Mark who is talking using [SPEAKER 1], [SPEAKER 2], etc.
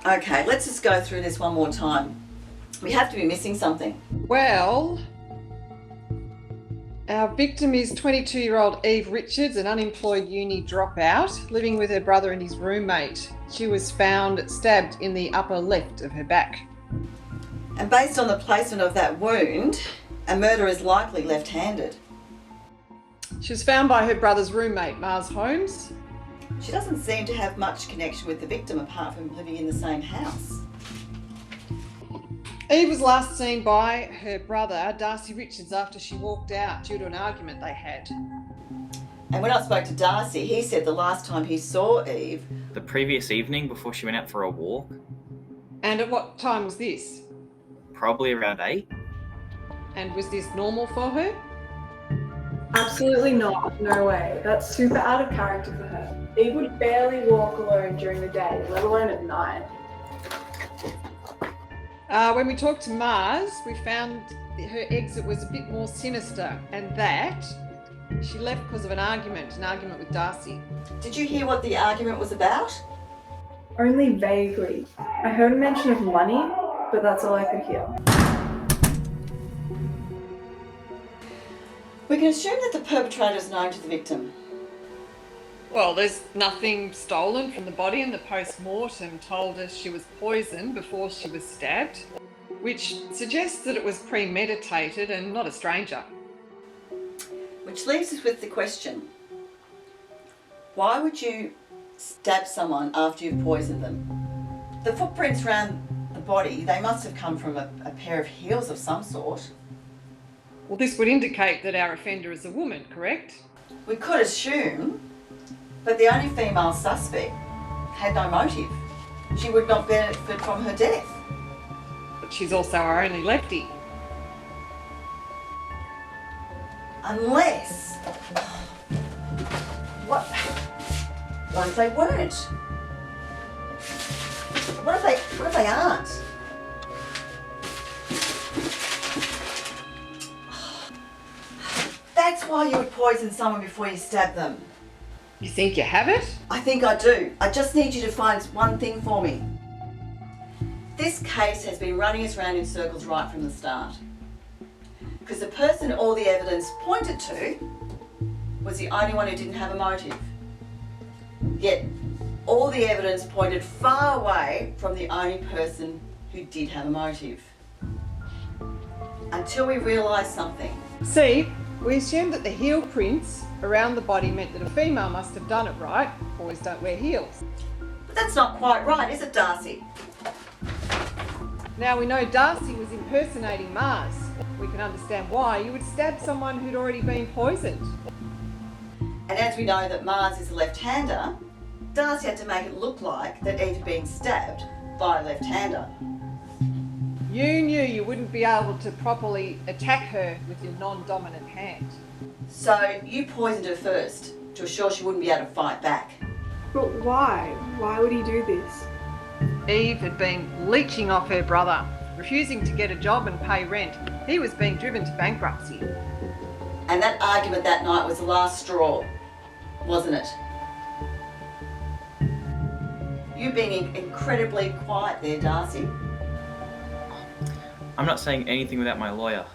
[SPEAKER 1] Okay, let's just go through this one more time. We have to be missing something.
[SPEAKER 2] Well, our victim is 22-year-old Eve Richards, an unemployed uni dropout, living with her brother and his roommate. She was found stabbed in the upper left of her back.
[SPEAKER 1] And based on the placement of that wound, a murder is likely left-handed.
[SPEAKER 2] She was found by her brother's roommate, Mars Holmes.
[SPEAKER 1] She doesn't seem to have much connection with the victim apart from living in the same house.
[SPEAKER 2] Eve was last seen by her brother, Darcy Richards, after she walked out due to an argument they had.
[SPEAKER 1] And when I spoke to Darcy, he said the last time he saw Eve...
[SPEAKER 3] The previous evening before she went out for a walk.
[SPEAKER 2] And at what time was this?
[SPEAKER 3] Probably around 8.
[SPEAKER 2] And was this normal for her?
[SPEAKER 4] Absolutely not. No way. That's super out of character for her. Eve would barely walk alone during the day, let alone at night.
[SPEAKER 2] When we talked to Mars, we found her exit was a bit more sinister, and that she left because of an argument with Darcy.
[SPEAKER 1] Did you hear what the argument was about?
[SPEAKER 4] Only vaguely. I heard a mention of money, but that's all I could hear.
[SPEAKER 1] We can assume that the perpetrator is known to the victim.
[SPEAKER 2] Well, there's nothing stolen from the body, and the post-mortem told us she was poisoned before she was stabbed, which suggests that it was premeditated and not a stranger.
[SPEAKER 1] Which leaves us with the question, why would you stab someone after you've poisoned them? The footprints around the body, they must have come from a pair of heels of some sort.
[SPEAKER 2] Well, this would indicate that our offender is a woman, correct?
[SPEAKER 1] We could assume, but the only female suspect had no motive. She would not benefit from her death.
[SPEAKER 2] But she's also our only lefty.
[SPEAKER 1] Unless... What if they weren't? What if they aren't? That's why you would poison someone before you stab them.
[SPEAKER 2] You think you have it?
[SPEAKER 1] I think I do. I just need you to find one thing for me. This case has been running us around in circles right from the start. Because the person all the evidence pointed to was the only one who didn't have a motive. Yet, all the evidence pointed far away from the only person who did have a motive. Until we realised something.
[SPEAKER 2] See, we assumed that the heel prints around the body meant that a female must have done it, right? Boys don't wear heels.
[SPEAKER 1] But that's not quite right, is it, Darcy?
[SPEAKER 2] Now we know Darcy was impersonating Mars. We can understand why you would stab someone who'd already been poisoned.
[SPEAKER 1] And as we know that Mars is a left-hander, Darcy had to make it look like that Eve had been stabbed by a left-hander.
[SPEAKER 2] You knew you wouldn't be able to properly attack her with your non-dominant hand.
[SPEAKER 1] So you poisoned her first to assure she wouldn't be able to fight back.
[SPEAKER 4] But why? Why would he do this?
[SPEAKER 2] Eve had been leeching off her brother, refusing to get a job and pay rent. He was being driven to bankruptcy.
[SPEAKER 1] And that argument that night was the last straw, wasn't it? You've been incredibly quiet there, Darcy.
[SPEAKER 3] I'm not saying anything without my lawyer.